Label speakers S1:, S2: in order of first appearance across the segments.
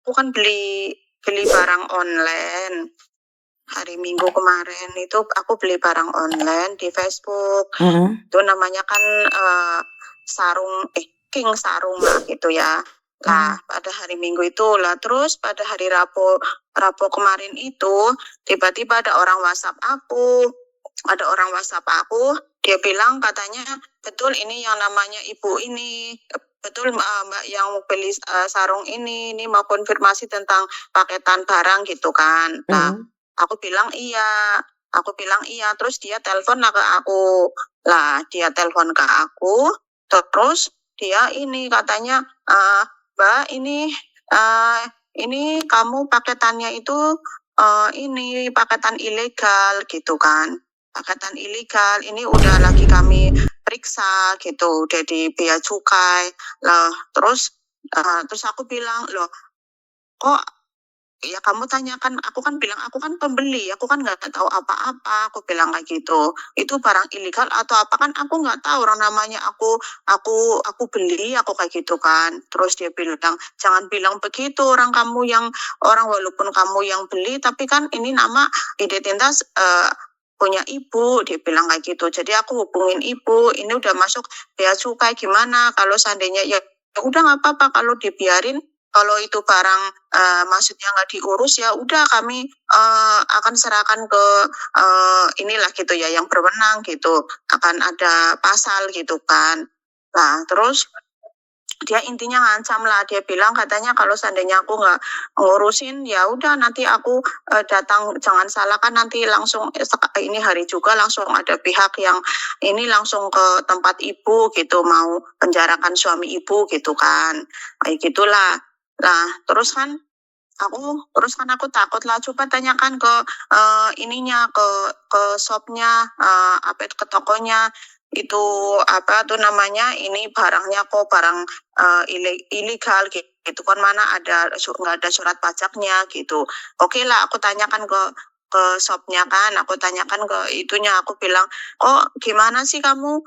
S1: aku kan beli beli barang online. Hari Minggu kemarin itu aku beli barang online di Facebook. Itu namanya kan sarung King sarung lah gitu ya. Lah pada hari Minggu itu lah, terus pada hari Rabu kemarin itu tiba-tiba ada orang WhatsApp aku. Ada orang WhatsApp aku, dia bilang katanya betul ini yang namanya ibu ini, betul Mbak yang beli sarung ini mau konfirmasi tentang paketan barang gitu kan. Nah, aku bilang iya, terus dia telepon lah ke aku. Lah, dia telepon ke aku, terus dia ini katanya, Mbak ini kamu paketannya itu ini paketan ilegal gitu kan. Paketan ilegal ini udah lagi kami periksa gitu, jadi bea cukai. Lah, terus aku bilang, loh kok ya kamu tanyakan, aku kan bilang aku kan pembeli, aku kan nggak tahu apa-apa, aku bilang kayak gitu. Itu barang ilegal atau apa kan aku nggak tahu, orang namanya aku beli, aku kayak gitu kan. Terus dia bilang jangan bilang begitu, orang walaupun kamu yang beli tapi kan ini nama identitas punya ibu, dia bilang kayak gitu. Jadi aku hubungin ibu, ini udah masuk bea cukai, gimana kalau seandainya ya udah nggak apa-apa kalau dibiarin, kalau itu barang maksudnya nggak diurus ya udah kami akan serahkan ke inilah gitu ya yang berwenang gitu, akan ada pasal gitu kan. Nah terus dia intinya ngancam lah, dia bilang katanya kalau seandainya aku nggak ngurusin ya udah nanti aku datang, jangan salah kan nanti langsung ini hari juga langsung ada pihak yang ini langsung ke tempat ibu gitu, mau penjarakan suami ibu gitu kan, kayak gitulah. Nah terus kan aku takut lah, coba tanyakan ke ininya, ke shopnya, apa itu, ke tokonya itu, apa tuh namanya, ini barangnya kok barang ilegal gitu kan, mana ada nggak ada surat pajaknya gitu. Oke lah, aku tanyakan ke shopnya kan, aku tanyakan ke itunya, aku bilang kok gimana sih kamu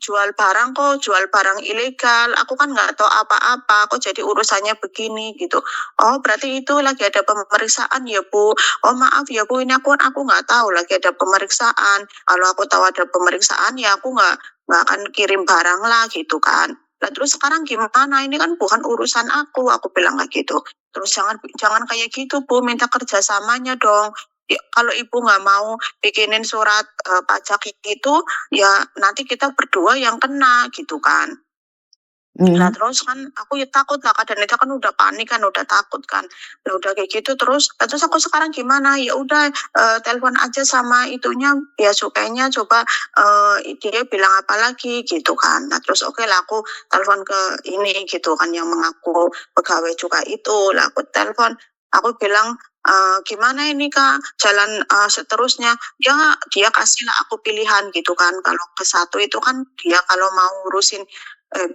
S1: jual barang ilegal, aku kan nggak tahu apa-apa, kok jadi urusannya begini gitu. Oh berarti itu lagi ada pemeriksaan ya Bu. Oh maaf ya Bu, ini aku nggak tahu lagi ada pemeriksaan. Kalau aku tahu ada pemeriksaan ya aku nggak akan kirim barang lah gitu kan. Nah terus sekarang gimana? Ini kan bukan urusan aku bilang kayak gitu. Terus jangan kayak gitu Bu, minta kerjasamanya dong. Ya, kalau ibu nggak mau bikinin surat pajak itu, ya nanti kita berdua yang kena gitu kan. Nah terus kan aku ya takut lah, kadang itu kan udah panik kan, udah takut kan. Nah udah kayak gitu terus aku sekarang gimana? Ya udah telepon aja sama itunya ya cukainya, coba dia bilang apa lagi gitu kan. Nah terus oke lah, aku telepon ke ini gitu kan yang mengaku pegawai cukai itu. Lah aku telepon, aku bilang gimana ini Kak jalan seterusnya. Dia kasih lah aku pilihan gitu kan. Kalau ke satu itu kan dia kalau mau ngurusin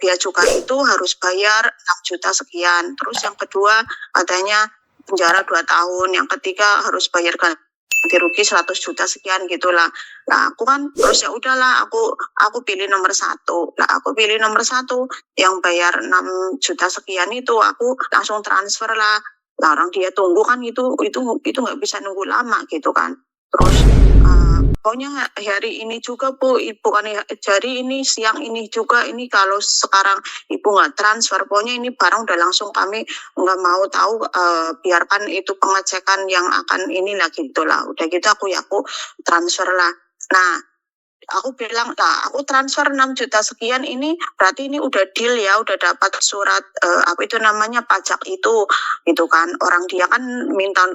S1: bea cukai itu harus bayar 6 juta sekian. Terus yang kedua katanya penjara 2 tahun. Yang ketiga harus bayar ganti rugi 100 juta sekian gitulah. Nah aku kan terus ya udahlah, aku pilih nomor 1. Nah aku pilih nomor 1 yang bayar 6 juta sekian, itu aku langsung transfer lah. Nah orang dia tunggu kan, itu nggak bisa nunggu lama gitu kan. Terus pokoknya hari ini juga Bu, bukan hari ini siang ini juga, ini kalau sekarang Ibu nggak transfer, pokoknya ini barang udah langsung kami nggak mau tahu, biarkan itu pengecekan yang akan inilah gitulah. Udah gitu aku transfer lah. Nah aku bilang, nah aku transfer 6 juta sekian, ini berarti ini udah deal ya, udah dapat surat apa itu namanya pajak itu gitu kan. Orang dia kan minta,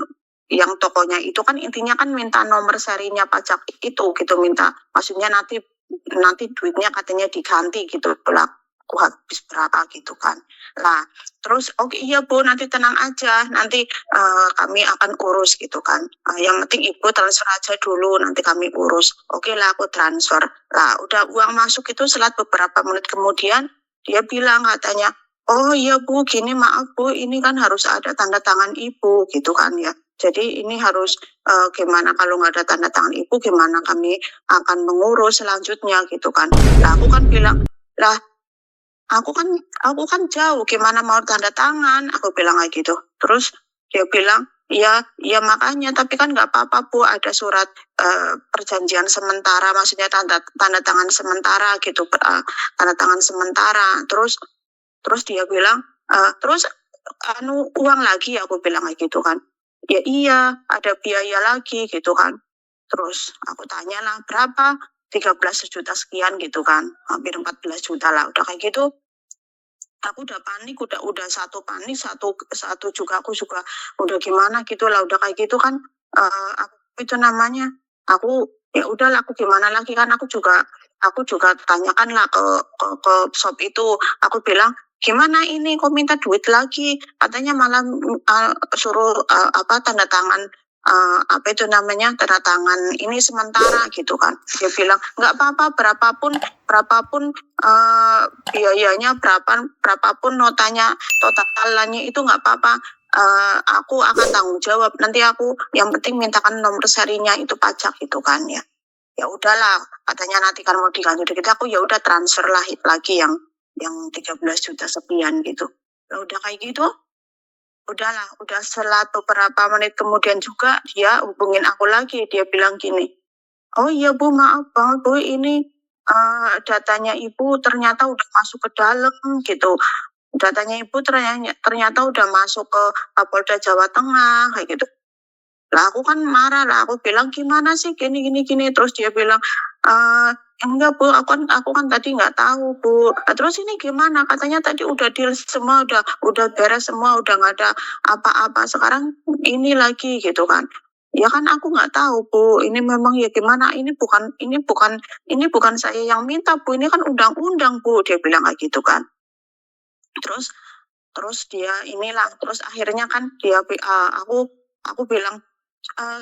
S1: yang tokonya itu kan intinya kan minta nomor serinya pajak itu gitu, minta maksudnya nanti duitnya katanya diganti gitu lah, aku habis berapa gitu kan. Lah terus oke iya Bu, nanti tenang aja, nanti kami akan urus gitu kan. Yang penting Ibu transfer aja dulu, nanti kami urus. Oke lah aku transfer. Lah udah uang masuk itu, setelah beberapa menit kemudian dia bilang katanya, oh iya Bu, gini maaf Bu, ini kan harus ada tanda tangan Ibu gitu kan ya. Jadi ini harus gimana kalau nggak ada tanda tangan Ibu, gimana kami akan mengurus selanjutnya gitu kan. Lah aku kan bilang, lah aku kan jauh, gimana mau tanda tangan? Aku bilang kayak gitu. Terus dia bilang, iya, iya makanya, tapi kan nggak apa-apa Bu, ada surat perjanjian sementara, maksudnya tanda tangan sementara gitu, tanda tangan sementara. Terus dia bilang, terus uang lagi, aku bilang kayak gitu kan. Ya iya, ada biaya lagi gitu kan. Terus aku tanya lah berapa, 13 juta sekian gitu kan, hampir 14 juta lah, udah kayak gitu. Aku udah panik, udah satu panik, satu juga aku juga udah gimana gitu lah, udah kayak gitu kan. Aku itu namanya, aku ya udahlah, aku gimana lagi kan, aku juga tanyakan lah ke shop itu. Aku bilang, gimana ini kok minta duit lagi, katanya malah suruh apa tanda tangan, apa itu namanya, tanda tangan ini sementara gitu kan. Dia bilang nggak apa-apa, berapapun biayanya, berapapun notanya, totalannya itu nggak apa-apa. Aku akan tanggung jawab, nanti aku yang penting mintakan nomor serinya itu pajak gitu kan ya. Ya udahlah, katanya nanti kan mau diganti dikit, aku ya udah transfer lah lagi yang 13 juta sekian gitu. Ya udah kayak gitu, udahlah, udah setelah beberapa menit kemudian juga dia hubungin aku lagi, dia bilang gini, oh iya Bu, maaf banget Bu, ini datanya Ibu ternyata udah masuk ke dalam gitu. Datanya Ibu ternyata udah masuk ke Polda Jawa Tengah kayak gitu. Lah aku kan marah lah, aku bilang gimana sih gini gini gini. Terus dia bilang, enggak Bu, aku kan tadi nggak tahu Bu. Nah, terus ini gimana? Katanya tadi udah deal semua, udah beres semua, udah nggak ada apa-apa. Sekarang ini lagi gitu kan. Ya kan aku nggak tahu Bu. Ini memang ya gimana? Ini bukan saya yang minta Bu. Ini kan undang-undang Bu. Dia bilang kayak gitu kan. Terus terus dia inilah. Terus akhirnya kan aku bilang,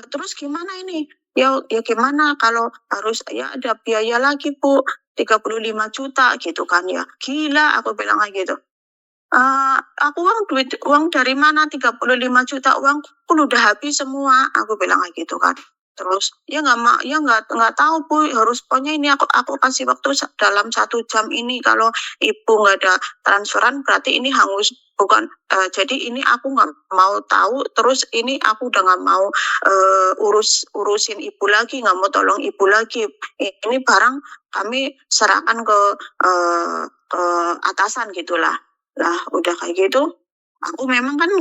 S1: terus gimana ini? Ya gimana kalau harus ya ada biaya lagi Bu, 35 juta gitu kan ya. Gila, aku bilang kayak gitu. Aku uang dari mana, 35 juta, uang pun udah habis semua, aku bilang kayak gitu kan. Terus ya nggak tahu Bu, harus pokoknya ini aku kasih waktu dalam 1 jam ini, kalau Ibu nggak ada transferan berarti ini hangus, bukan. Jadi ini aku nggak mau tahu, terus ini aku udah nggak mau urusin Ibu lagi, nggak mau tolong Ibu lagi. Ini barang kami serahkan ke atasan gitulah. Lah udah kayak gitu, aku memang kan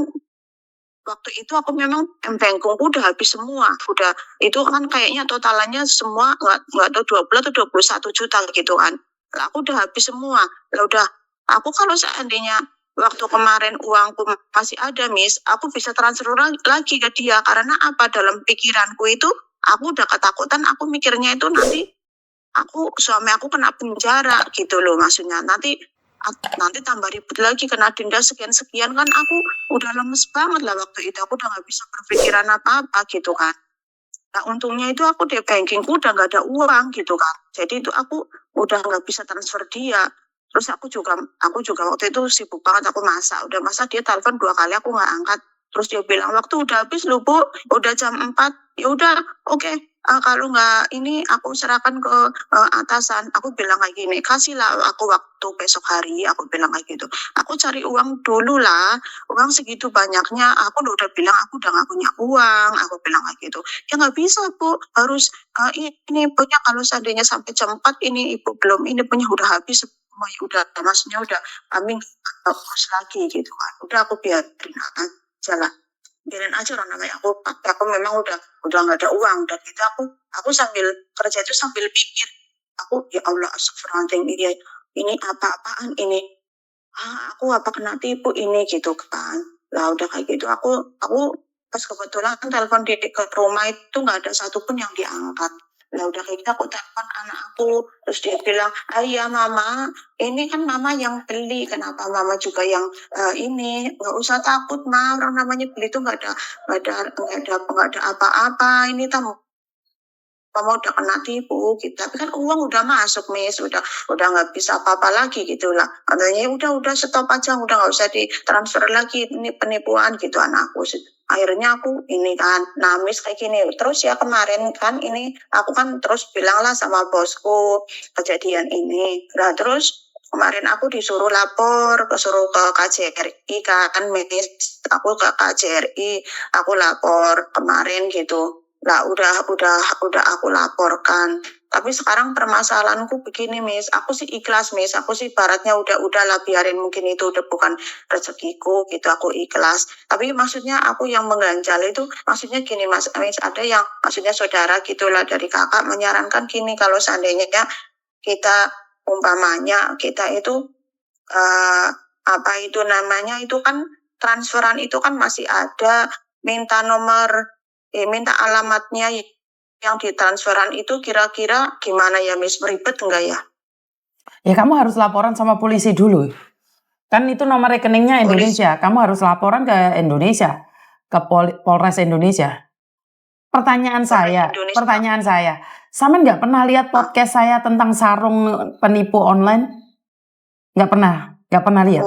S1: waktu itu aku memang bankku udah habis semua, udah itu kan kayaknya totalannya semua nggak tahu 20 atau 21 juta gitu kan. Lah aku udah habis semua. Lah udah, aku kalau seandainya waktu kemarin uangku masih ada Miss, aku bisa transfer lagi ke dia, karena apa, dalam pikiranku itu aku udah ketakutan, aku mikirnya itu nanti suami aku kena penjara gitu loh, maksudnya nanti tambah ribet lagi, kena denda sekian-sekian kan. Aku udah lemes banget lah waktu itu, aku udah nggak bisa berpikiran apa-apa gitu kan. Nah untungnya itu aku di bankingku udah nggak ada uang gitu kan, jadi itu aku udah nggak bisa transfer dia. Terus aku juga waktu itu sibuk banget, aku udah masak, dia telepon 2 kali aku nggak angkat. Terus dia bilang waktu udah habis loh Bu, udah jam 4. Ya udah, oke, kalau nggak ini aku serahkan ke atasan. Aku bilang kayak gini, kasihlah aku waktu besok hari, aku bilang kayak gitu. Aku cari uang dulu lah, uang segitu banyaknya, aku udah bilang aku udah nggak punya uang, aku bilang kayak gitu. Ya nggak bisa Bu, harus ini punya, kalau seandainya sampai jam 4 ini Ibu belum ini punya, udah habis semua, ya udah, maksudnya udah kami nggak urus lagi gitu kan. Udah aku biarin aja orang namanya aku memang udah nggak ada uang, dan gitu aku sambil kerja itu sambil pikir, aku ya Allah astagfirullahaladzim, ini apa-apaan ini, aku apa kena tipu ini gitu kan. Lah udah kayak gitu, aku pas kebetulan kan telepon ke rumah itu nggak ada satupun yang diangkat. Lah udah kayak gitu aku telepon anak aku, terus dia bilang, iya Mama, ini kan Mama yang beli, kenapa Mama juga yang ini, nggak usah takut Ma, orang namanya beli itu nggak ada apa-apa, ini tamu Mama udah kena tipu gitu. Tapi kan uang udah masuk Miss, udah nggak bisa apa-apa lagi gitu lah. Katanya udah stop aja, udah nggak usah ditransfer lagi, ini penipuan gitu anakku. Akhirnya aku ini kan nangis kayak gini. Terus ya kemarin kan ini aku kan terus bilang lah sama bosku kejadian ini. Nah terus Kemarin aku disuruh lapor, suruh ke KJRI kan, Miss. Aku ke KJRI, aku lapor kemarin gitu. Lah udah aku laporkan. Tapi sekarang permasalahanku begini, Miss. Aku sih ikhlas, Miss. Aku sih baratnya udahlah biarin, mungkin itu udah bukan rezekiku gitu, aku ikhlas. Tapi maksudnya aku yang mengganjal itu maksudnya gini, Mas. Miss, ada yang maksudnya saudara gitulah dari kakak menyarankan gini, kalau seandainya kita umpamanya kita itu apa itu namanya itu kan transferan itu kan masih ada minta minta alamatnya yang ditransferan itu, kira-kira gimana ya, Miss? Ribet enggak ya?
S2: Ya kamu harus laporan sama polisi dulu. Kan itu nomor rekeningnya Indonesia. Kamu harus laporan ke Indonesia, ke Polres Indonesia. Pertanyaan saya, Samen nggak pernah lihat podcast saya tentang sarung penipu online? Nggak pernah lihat?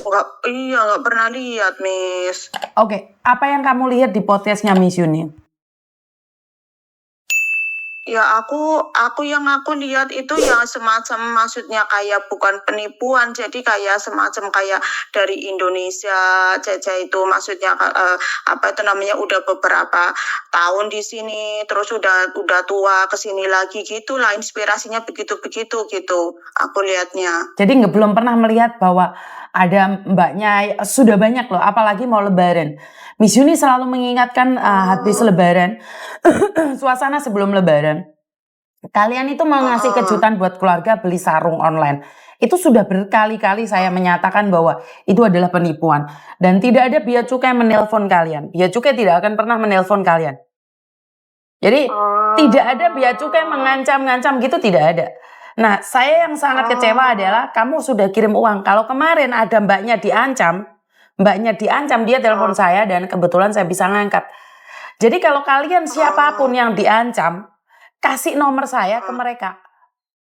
S1: Nggak pernah lihat, Miss.
S2: Oke, apa yang kamu lihat di podcastnya Miss Yuni?
S1: Ya aku yang aku lihat itu ya semacam, maksudnya kayak bukan penipuan, jadi kayak semacam kayak dari Indonesia Caca itu, maksudnya apa itu namanya, udah beberapa tahun di sini, terus udah tua ke sini lagi gitulah, inspirasinya begitu-begitu gitu aku lihatnya.
S2: Jadi belum pernah melihat bahwa ada mbaknya, sudah banyak loh, apalagi mau lebaran. Miss Yuni selalu mengingatkan habis lebaran, suasana sebelum lebaran. Kalian itu mau ngasih kejutan buat keluarga beli sarung online. Itu sudah berkali-kali saya menyatakan bahwa itu adalah penipuan. Dan tidak ada bea cukai menelpon kalian. Bea cukai tidak akan pernah menelpon kalian. Jadi tidak ada bea cukai mengancam-ngancam gitu, tidak ada. Nah, saya yang sangat kecewa adalah kamu sudah kirim uang. Kalau kemarin ada mbaknya diancam, dia telepon saya dan kebetulan saya bisa ngangkat. Jadi kalau kalian siapapun yang diancam, kasih nomor saya ke mereka.